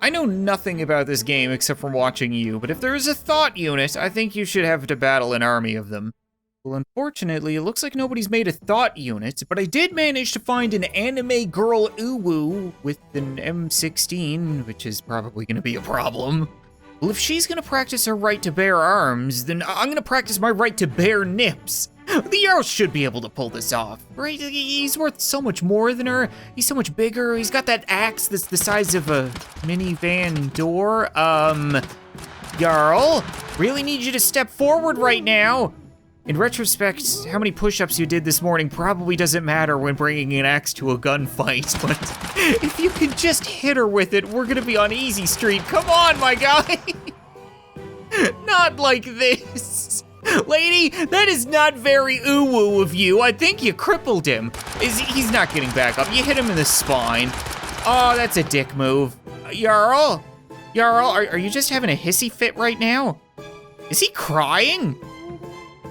I know nothing about this game except from watching you, but if there is a thought unit, I think you should have to battle an army of them. Well, unfortunately, it looks like nobody's made a thought unit, but I did manage to find an anime girl uwu with an M16, which is probably gonna be a problem. Well, if she's gonna practice her right to bear arms, then I'm gonna practice my right to bear nips. The Jarl should be able to pull this off, right? He's worth so much more than her. He's so much bigger. He's got that axe that's the size of a minivan door. Jarl, really need you to step forward right now. In retrospect, how many push-ups you did this morning probably doesn't matter when bringing an axe to a gunfight, but if you can just hit her with it, we're gonna be on easy street. Come on, my guy. Not like this. Lady, that is not very uwu of you. I think you crippled him. He's not getting back up. You hit him in the spine. Oh, that's a dick move. Jarl, are you just having a hissy fit right now? Is he crying?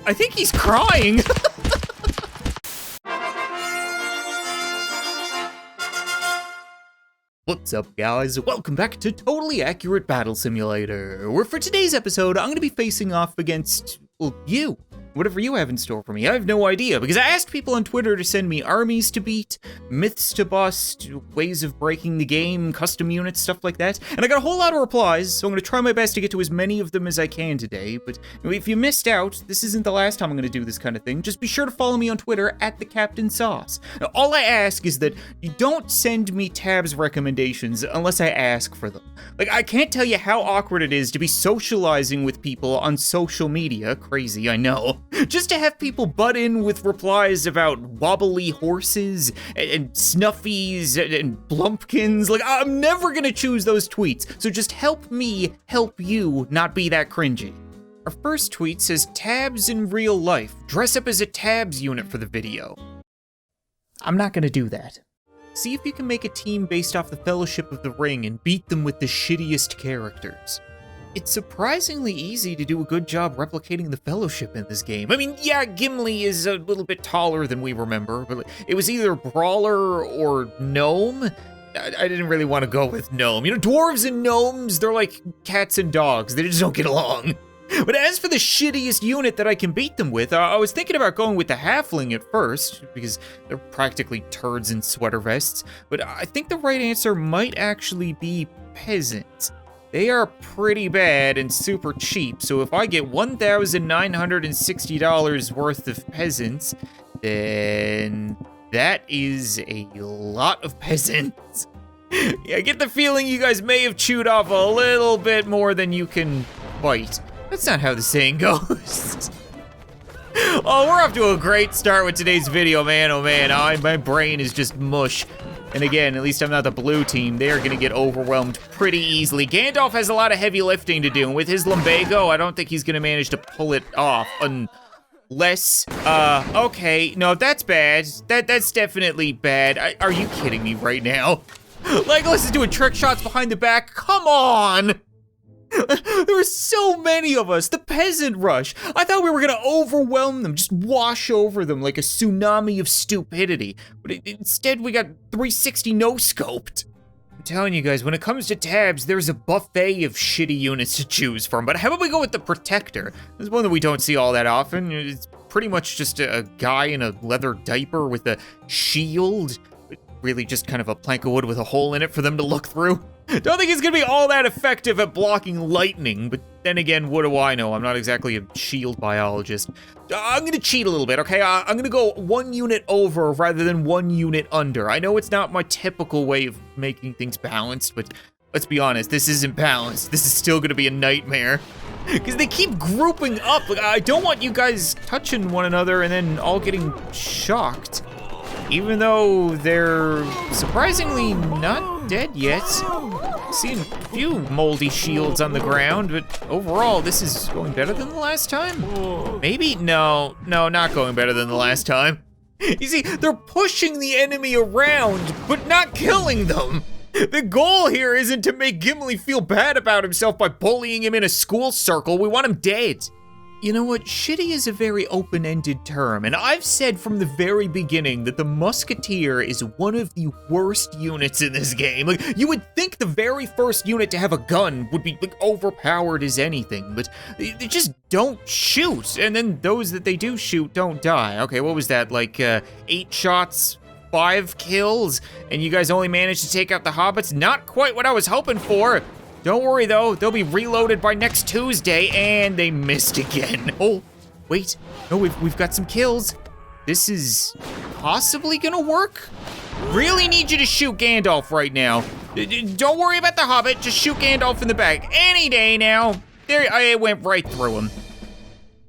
I think he's crying. What's up, guys? Welcome back to Totally Accurate Battle Simulator, where for today's episode, I'm gonna be facing off against, well, you. Whatever you have in store for me, I have no idea, because I asked people on Twitter to send me armies to beat, myths to bust, ways of breaking the game, custom units, stuff like that, and I got a whole lot of replies, so I'm gonna try my best to get to as many of them as I can today, but if you missed out, this isn't the last time I'm gonna do this kind of thing. Just be sure to follow me on Twitter at the CaptainSauce. Now, all I ask is that you don't send me tabs recommendations unless I ask for them. Like, I can't tell you how awkward it is to be socializing with people on social media, crazy, I know, just to have people butt in with replies about wobbly horses and snuffies and blumpkins. Like, I'm never gonna choose those tweets, so just help me help you not be that cringy. Our first tweet says, tabs in real life. Dress up as a tabs unit for the video. I'm not gonna do that. See if you can make a team based off the Fellowship of the Ring and beat them with the shittiest characters. It's surprisingly easy to do a good job replicating the Fellowship in this game. I mean, yeah, Gimli is a little bit taller than we remember, but it was either Brawler or Gnome. I didn't really want to go with Gnome. You know, dwarves and gnomes, they're like cats and dogs. They just don't get along. But as for the shittiest unit that I can beat them with, I was thinking about going with the Halfling at first, because they're practically turds in sweater vests, but I think the right answer might actually be Peasant. They are pretty bad and super cheap, so if I get $1,960 worth of peasants, then that is a lot of peasants. Yeah, I get the feeling you guys may have chewed off a little bit more than you can bite. That's not how the saying goes. Oh, we're off to a great start with today's video, man. Oh man, my brain is just mush. And again, at least I'm not the blue team. They are gonna get overwhelmed pretty easily. Gandalf has a lot of heavy lifting to do, and with his lumbago, I don't think he's gonna manage to pull it off unless, okay, no, that's bad. That's definitely bad. Are you kidding me right now? Legolas is doing trick shots behind the back, come on! There were so many of us, the peasant rush. I thought we were gonna overwhelm them, just wash over them like a tsunami of stupidity. But instead we got 360 no-scoped. I'm telling you guys, when it comes to tabs, there's a buffet of shitty units to choose from. But how about we go with the Protector? This is one that we don't see all that often. It's pretty much just a guy in a leather diaper with a shield. Really just kind of a plank of wood with a hole in it for them to look through. Don't think it's gonna be all that effective at blocking lightning, but then again, what do I know? I'm not exactly a shield biologist. I'm gonna cheat a little bit, okay? I'm gonna go 1 unit over rather than 1 unit under. I know it's not my typical way of making things balanced, but let's be honest, this isn't balanced. This is still gonna be a nightmare. Because they keep grouping up. Like, I don't want you guys touching one another and then all getting shocked. Even though they're surprisingly not dead yet. Seen a few moldy shields on the ground, but overall, this is going better than the last time? Maybe? No, not going better than the last time. You see, they're pushing the enemy around, but not killing them. The goal here isn't to make Gimli feel bad about himself by bullying him in a school circle. We want him dead. You know what? Shitty is a very open-ended term, and I've said from the very beginning that the Musketeer is one of the worst units in this game. Like, you would think the very first unit to have a gun would be like overpowered as anything, but they just don't shoot, and then those that they do shoot don't die. Okay, what was that, like 8 shots, 5 kills, and you guys only managed to take out the hobbits? Not quite what I was hoping for. Don't worry though, they'll be reloaded by next Tuesday, and they missed again. Oh, wait, no, we've got some kills. This is possibly gonna work. Really need you to shoot Gandalf right now. Don't worry about the Hobbit, just shoot Gandalf in the back. Any day now. There, I went right through him.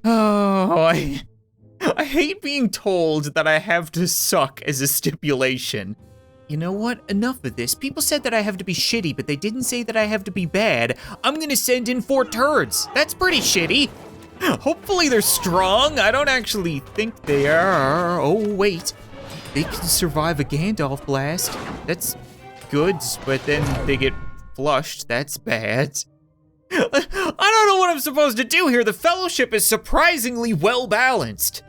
Oh, I hate being told that I have to suck as a stipulation. You know what? Enough of this. People said that I have to be shitty, but they didn't say that I have to be bad. I'm gonna send in 4 turds. That's pretty shitty. Hopefully they're strong. I don't actually think they are. Oh, wait. They can survive a Gandalf blast. That's good, but then they get flushed. That's bad. I don't know what I'm supposed to do here. The Fellowship is surprisingly well balanced.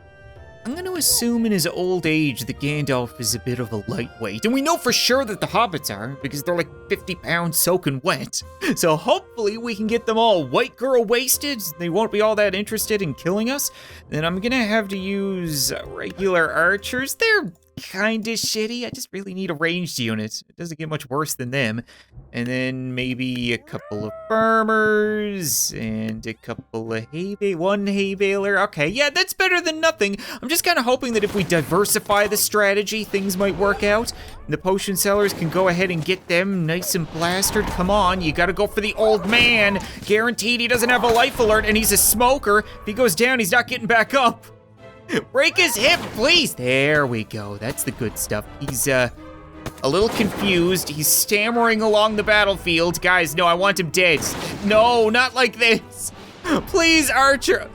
I'm gonna assume in his old age that Gandalf is a bit of a lightweight, and we know for sure that the hobbits are, because they're like 50 pounds soaking wet. So hopefully we can get them all white girl wasted, they won't be all that interested in killing us. Then I'm gonna have to use regular archers. They're kinda shitty, I just really need a ranged unit. It doesn't get much worse than them. And then maybe a couple of farmers, and a couple of one hay baler. Okay, yeah, that's better than nothing. I'm just kinda hoping that if we diversify the strategy, things might work out. And the potion sellers can go ahead and get them nice and plastered. Come on, you gotta go for the old man. Guaranteed he doesn't have a life alert, and he's a smoker. If he goes down, he's not getting back up. Break his hip, please. There we go, that's the good stuff. He's a little confused. He's stammering along the battlefield. Guys, no, I want him dead. No, not like this. Please, Archer.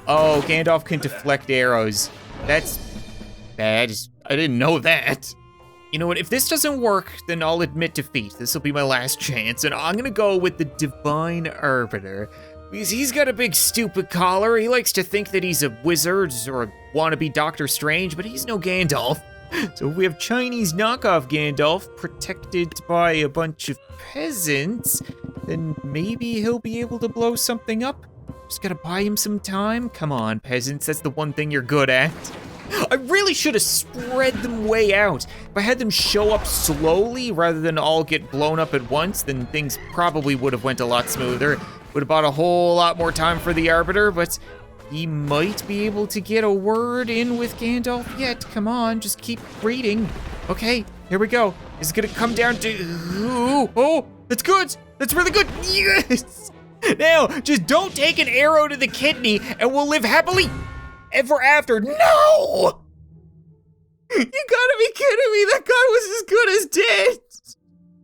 Oh, Gandalf can deflect arrows. That's bad. I didn't know that. You know what, if this doesn't work, then I'll admit defeat. This will be my last chance, and I'm gonna go with the Divine Arbiter. Because he's got a big stupid collar. He likes to think that he's a wizard or a wannabe Doctor Strange, but he's no Gandalf. So if we have Chinese knockoff Gandalf protected by a bunch of peasants, then maybe he'll be able to blow something up. Just gotta buy him some time. Come on, peasants, that's the one thing you're good at. I really should have spread them way out. If I had them show up slowly rather than all get blown up at once, then things probably would have went a lot smoother. Would have bought a whole lot more time for the Arbiter, but he might be able to get a word in with Gandalf yet. Come on, just keep reading. Okay, here we go. Is it gonna come down to, oh, that's good. That's really good, yes. Now, just don't take an arrow to the kidney and we'll live happily ever after. No! You gotta be kidding me, that guy was as good as dead.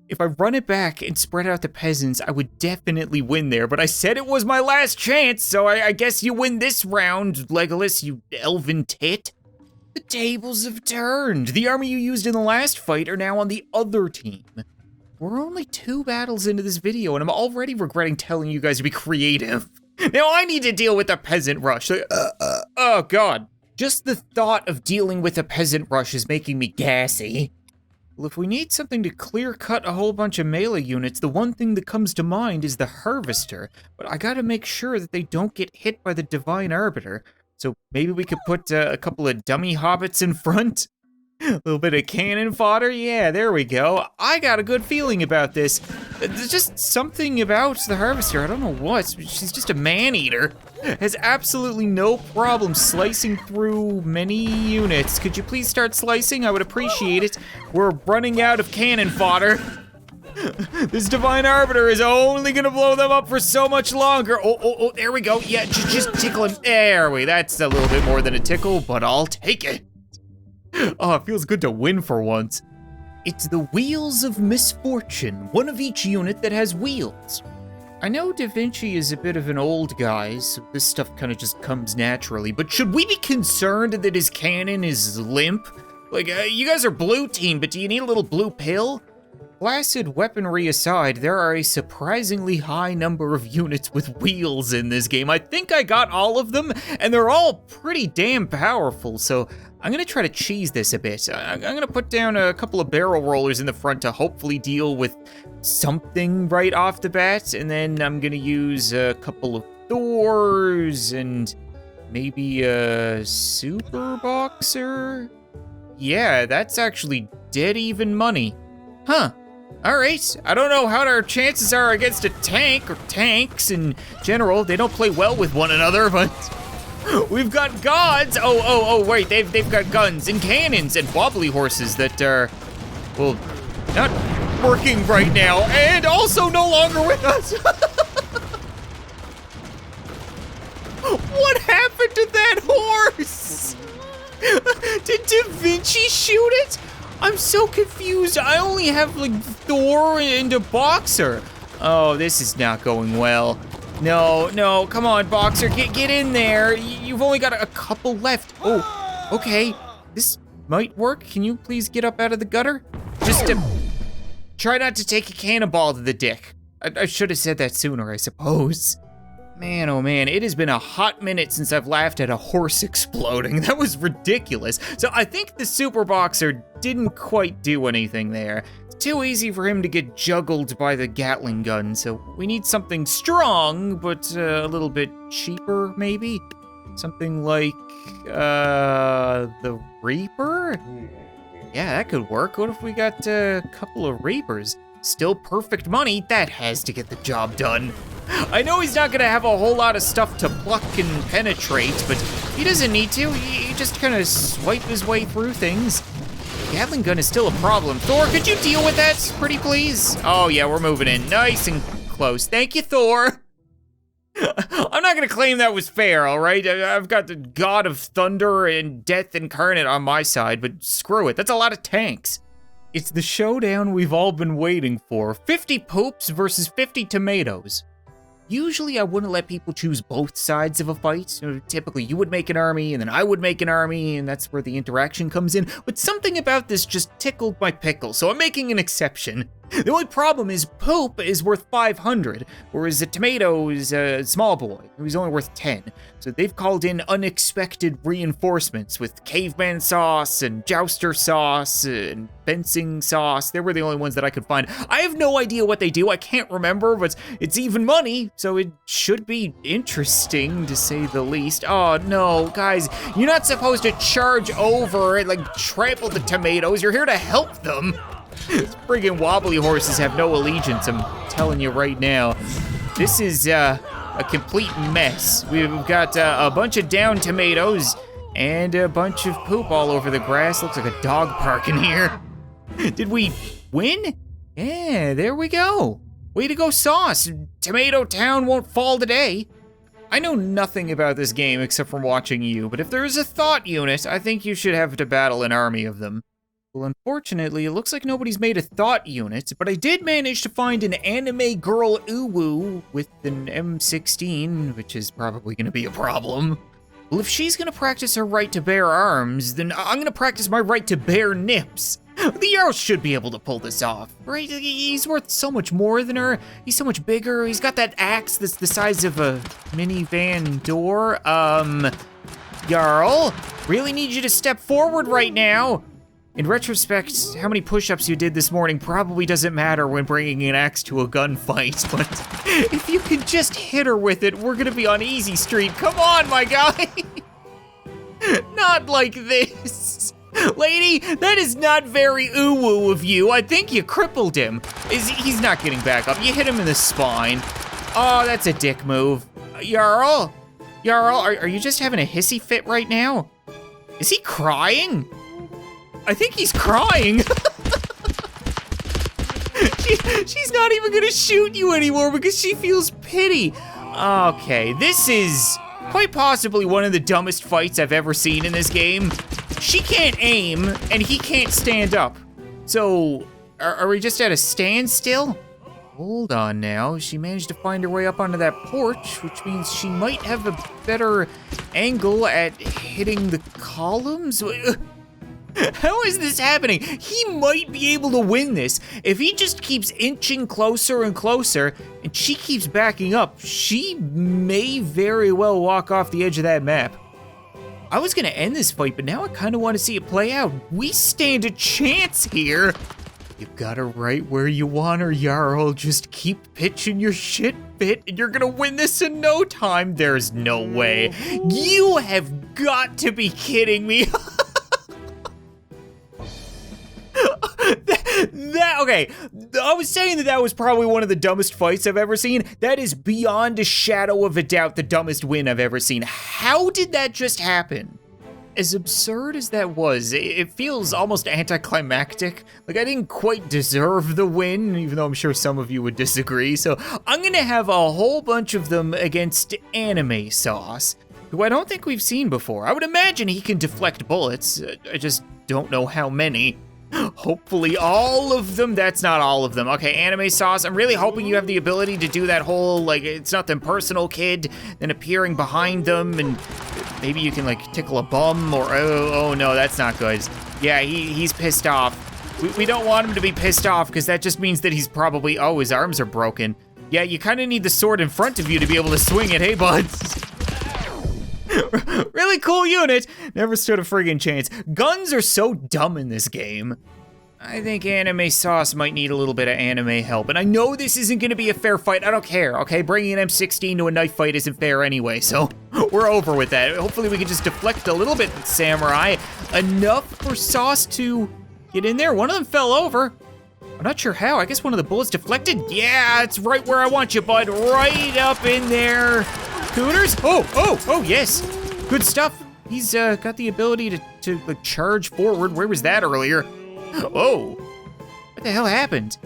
If I run it back and spread out the peasants, I would definitely win there, but I said it was my last chance, so I guess you win this round, Legolas, you elven tit. The tables have turned. The army you used in the last fight are now on the other team. We're only 2 battles into this video, and I'm already regretting telling you guys to be creative. Now I need to deal with a peasant rush. Oh God. Just the thought of dealing with a peasant rush is making me gassy. Well, if we need something to clear-cut a whole bunch of melee units, the one thing that comes to mind is the Harvester, but I gotta make sure that they don't get hit by the Divine Arbiter. So maybe we could put a couple of dummy hobbits in front? A little bit of cannon fodder? Yeah, there we go. I got a good feeling about this. There's just something about the Harvester, I don't know what, she's just a man-eater. Has absolutely no problem slicing through many units. Could you please start slicing? I would appreciate it. We're running out of cannon fodder. This Divine Arbiter is only gonna blow them up for so much longer. Oh, there we go. Yeah, just tickle him. There we, that's a little bit more than a tickle, but I'll take it. Oh, it feels good to win for once. It's the Wheels of Misfortune, one of each unit that has wheels. I know Da Vinci is a bit of an old guy, so this stuff kind of just comes naturally, but should we be concerned that his cannon is limp? Like, you guys are blue team, but do you need a little blue pill? placid weaponry aside, there are a surprisingly high number of units with wheels in this game. I think I got all of them, and they're all pretty damn powerful, so I'm gonna try to cheese this a bit. I'm gonna put down a couple of barrel rollers in the front to hopefully deal with something right off the bat, and then I'm gonna use a couple of Thors and maybe a super boxer. Yeah, that's actually dead even money. Huh. All right. I don't know how our chances are against a tank or tanks in general. They don't play well with one another, but we've got gods. Oh, wait. They've got guns and cannons and wobbly horses that are, well, not working right now and also no longer with us. What happened to that horse? Did Da Vinci shoot it? I'm so confused. I only have like Thor and a boxer. Oh, this is not going well. No, come on, boxer, get in there. You've only got a couple left. Oh, okay, this might work. Can you please get up out of the gutter? Just try not to take a cannonball to the dick. I should have said that sooner, I suppose. Man, oh man, it has been a hot minute since I've laughed at a horse exploding. That was ridiculous. So I think the super boxer didn't quite do anything there. It's too easy for him to get juggled by the Gatling gun, so we need something strong, but a little bit cheaper, maybe? Something like, the Reaper? Yeah, that could work. What if we got a couple of Reapers? Still perfect money, that has to get the job done. I know he's not gonna have a whole lot of stuff to pluck and penetrate, but he doesn't need to. He just kind of swipe his way through things. The Gatling gun is still a problem. Thor, could you deal with that, pretty please? Oh yeah, we're moving in, nice and close. Thank you, Thor. I'm not gonna claim that was fair, all right? I've got the god of thunder and death incarnate on my side, but screw it, that's a lot of tanks. It's the showdown we've all been waiting for. 50 poops versus 50 tomatoes. Usually I wouldn't let people choose both sides of a fight. Typically you would make an army and then I would make an army and that's where the interaction comes in. But something about this just tickled my pickle, so I'm making an exception. The only problem is poop is worth 500, whereas a tomato is a small boy who's only worth 10. So they've called in unexpected reinforcements with caveman sauce and jouster sauce and fencing sauce. They were the only ones that I could find. I have no idea what they do, I can't remember, but it's even money, so it should be interesting to say the least. Oh no, guys, you're not supposed to charge over and like trample the tomatoes, you're here to help them. These friggin' wobbly horses have no allegiance, I'm telling you right now. This is a complete mess. We've got a bunch of down tomatoes and a bunch of poop all over the grass. Looks like a dog park in here. Did we win? Yeah, there we go. Way to go, Sauce. Tomato Town won't fall today. I know nothing about this game except from watching you, but if there is a thought unit, I think you should have to battle an army of them. Well, unfortunately, it looks like nobody's made a thought unit, but I did manage to find an anime girl uwu with an M16, which is probably gonna be a problem. Well, if she's gonna practice her right to bear arms, then I'm gonna practice my right to bear nips. The Jarl should be able to pull this off, right? He's worth so much more than her. He's so much bigger. He's got that axe that's the size of a minivan door. Jarl, really need you to step forward right now. In retrospect, how many push-ups you did this morning probably doesn't matter when bringing an axe to a gunfight, but if you can just hit her with it, we're gonna be on easy street. Come on, my guy. Not like this. Lady, that is not very uwu of you. I think you crippled him. He's not getting back up. You hit him in the spine. Oh, that's a dick move. Jarl, are you just having a hissy fit right now? Is he crying? I think he's crying. She's not even gonna shoot you anymore because she feels pity. Okay, this is quite possibly one of the dumbest fights I've ever seen in this game. She can't aim and he can't stand up. So, are we just at a standstill? Hold on now, she managed to find her way up onto that porch, which means she might have a better angle at hitting the columns. How is this happening? He might be able to win this. If he just keeps inching closer and closer, and she keeps backing up, she may very well walk off the edge of that map. I was gonna end this fight, but now I kinda wanna see it play out. We stand a chance here. You got her right where you want her, Jarl. Just keep pitching your shit fit, and you're gonna win this in no time. There's no way. You have got to be kidding me. Okay, I was saying that was probably one of the dumbest fights I've ever seen. That is beyond a shadow of a doubt the dumbest win I've ever seen. How did that just happen? As absurd as that was, it feels almost anticlimactic. Like I didn't quite deserve the win, even though I'm sure some of you would disagree. So I'm gonna have a whole bunch of them against CaptainSauce, who I don't think we've seen before. I would imagine he can deflect bullets. I just don't know how many. Hopefully all of them. That's not all of them. Okay, CaptainSauce, I'm really hoping you have the ability to do that whole, like, it's nothing personal, kid, then appearing behind them, and maybe you can, like, tickle a bum, or, oh no, that's not good. Yeah, he's pissed off. We don't want him to be pissed off, because that just means that he's probably, oh, his arms are broken. Yeah, you kind of need the sword in front of you to be able to swing it, hey, buds? Really cool unit. Never stood a friggin' chance. Guns are so dumb in this game. I think CaptainSauce might need a little bit of anime help. And I know this isn't gonna be a fair fight. I don't care, okay? Bringing an M16 to a knife fight isn't fair anyway, so we're over with that. Hopefully we can just deflect a little bit with Samurai. Enough for Sauce to get in there. One of them fell over. I'm not sure how. I guess one of the bullets deflected. Yeah, it's right where I want you, bud. Right up in there. Cooners? Oh, yes. Good stuff. He's got the ability to like charge forward. Where was that earlier? Oh, what the hell happened?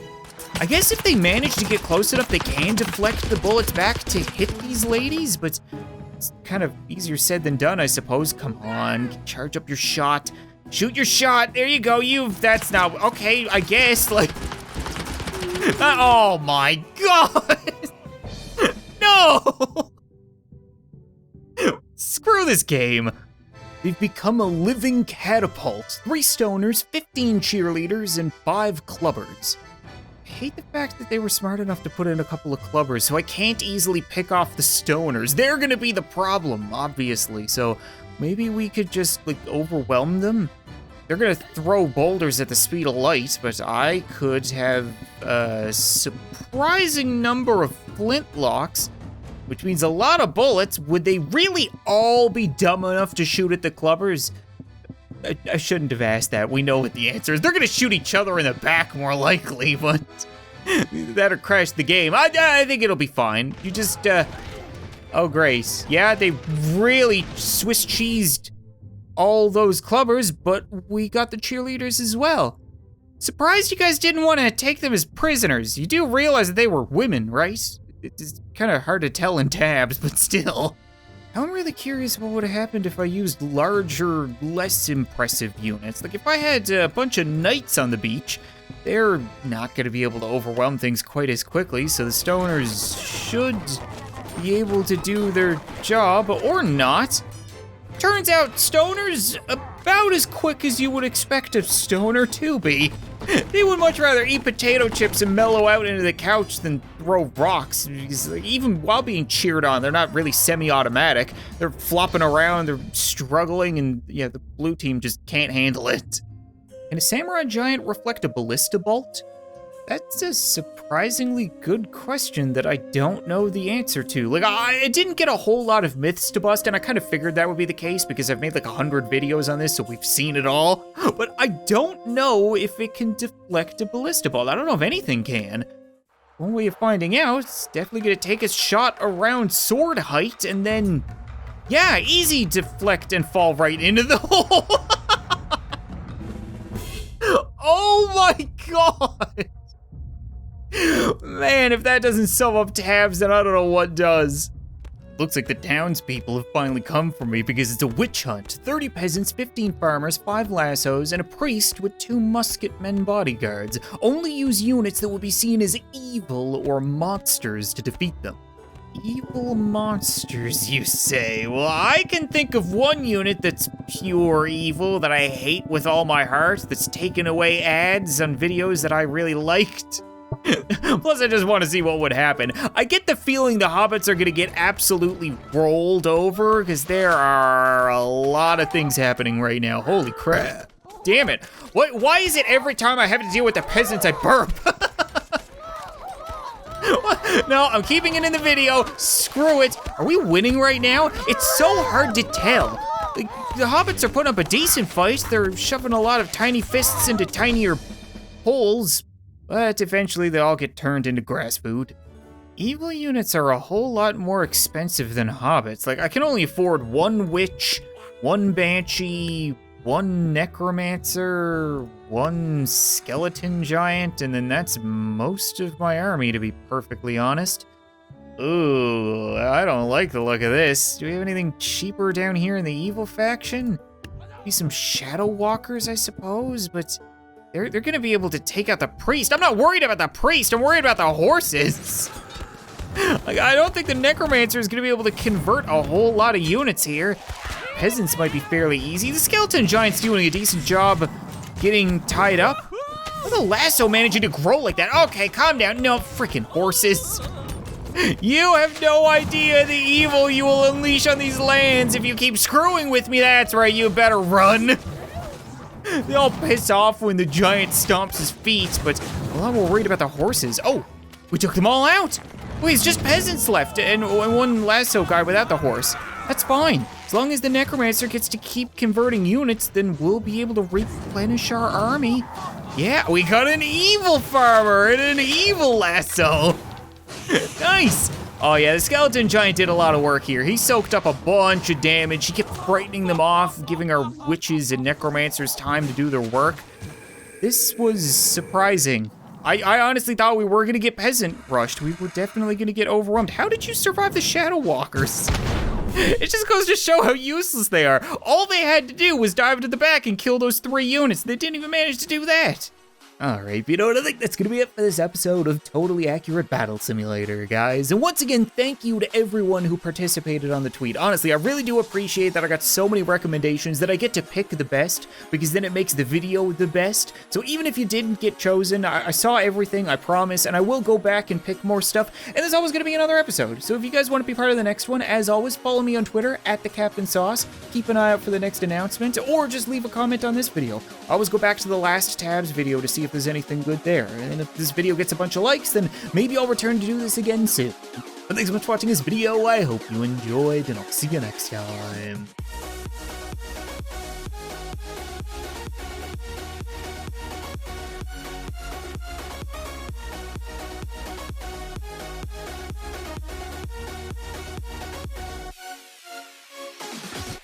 I guess if they manage to get close enough, they can deflect the bullets back to hit these ladies, but it's kind of easier said than done, I suppose. Come on, charge up your shot. Shoot your shot. There you go. That's not, okay, I guess, like. Oh my God. No. Screw this game. They've become a living catapult. 3 stoners, 15 cheerleaders, and 5 clubbers. I hate the fact that they were smart enough to put in a couple of clubbers, so I can't easily pick off the stoners. They're gonna be the problem, obviously, so maybe we could just, like, overwhelm them? They're gonna throw boulders at the speed of light, but I could have a surprising number of flintlocks, which means a lot of bullets. Would they really all be dumb enough to shoot at the clubbers? I shouldn't have asked that. We know what the answer is. They're gonna shoot each other in the back more likely, but that'll crash the game. I think it'll be fine. You just, oh, Grace. Yeah, they really Swiss cheesed all those clubbers, but we got the cheerleaders as well. Surprised you guys didn't want to take them as prisoners. You do realize that they were women, right? It's kind of hard to tell in tabs, but still. I'm really curious what would have happened if I used larger, less impressive units. Like if I had a bunch of knights on the beach, they're not gonna be able to overwhelm things quite as quickly, so the stoners should be able to do their job, or not. Turns out stoners about as quick as you would expect a stoner to be. They would much rather eat potato chips and mellow out into the couch than throw rocks. Because even while being cheered on, they're not really semi-automatic. They're flopping around, they're struggling, and yeah, the blue team just can't handle it. Can a samurai giant reflect a ballista bolt? That's a surprisingly good question that I don't know the answer to. Like, I didn't get a whole lot of myths to bust, and I kind of figured that would be the case because I've made like 100 videos on this, so we've seen it all. But I don't know if it can deflect a ballista bolt. I don't know if anything can. One way of finding out, it's definitely gonna take a shot around sword height, and then, yeah, easy deflect and fall right into the hole. Oh my God. Man, if that doesn't sum up tabs, then I don't know what does. Looks like the townspeople have finally come for me because it's a witch hunt. 30 peasants, 15 farmers, 5 lassos, and a priest with 2 musketmen bodyguards. Only use units that will be seen as evil or monsters to defeat them. Evil monsters, you say? Well, I can think of one unit that's pure evil that I hate with all my heart, that's taken away ads on videos that I really liked. Plus, I just want to see what would happen. I get the feeling the hobbits are gonna get absolutely rolled over, because there are a lot of things happening right now. Holy crap. Damn it. Why is it every time I have to deal with the peasants I burp? No, I'm keeping it in the video. Screw it. Are we winning right now? It's so hard to tell. The hobbits are putting up a decent fight. They're shoving a lot of tiny fists into tinier holes, but eventually they all get turned into grass food. Evil units are a whole lot more expensive than hobbits. Like, I can only afford one witch, one banshee, one necromancer, one skeleton giant, and then that's most of my army, to be perfectly honest. Ooh, I don't like the look of this. Do we have anything cheaper down here in the evil faction? Maybe some shadow walkers, I suppose, but they're gonna be able to take out the priest. I'm not worried about the priest, I'm worried about the horses. Like, I don't think the necromancer is gonna be able to convert a whole lot of units here. Peasants might be fairly easy. The skeleton giant's doing a decent job getting tied up. How's the lasso managing to grow like that? Okay, calm down. No, freaking horses. You have no idea the evil you will unleash on these lands if you keep screwing with me. That's right, you better run. They all piss off when the giant stomps his feet, but a lot more worried about the horses. Oh, we took them all out. Wait, it's just peasants left and one lasso guy without the horse. That's fine. As long as the necromancer gets to keep converting units, then we'll be able to replenish our army. Yeah, we got an evil farmer and an evil lasso. Nice. Oh yeah, the skeleton giant did a lot of work here. He soaked up a bunch of damage. He kept frightening them off, giving our witches and necromancers time to do their work. This was surprising. I honestly thought we were gonna get peasant rushed. We were definitely gonna get overwhelmed. How did you survive the shadow walkers? It just goes to show how useless they are. All they had to do was dive to the back and kill those 3 units. They didn't even manage to do that. All right, but you know what? I think that's gonna be it for this episode of Totally Accurate Battle Simulator, guys. And once again, thank you to everyone who participated on the tweet. Honestly, I really do appreciate that I got so many recommendations that I get to pick the best, because then it makes the video the best. So even if you didn't get chosen, I saw everything, I promise, and I will go back and pick more stuff, and there's always gonna be another episode. So if you guys wanna be part of the next one, as always, follow me on Twitter, @TheCaptainSauce. Keep an eye out for the next announcement, or just leave a comment on this video. I always go back to the last tabs video to see if there's anything good there. And if this video gets a bunch of likes, then maybe I'll return to do this again soon. But thanks so much for watching this video. I hope you enjoyed, and I'll see you next time.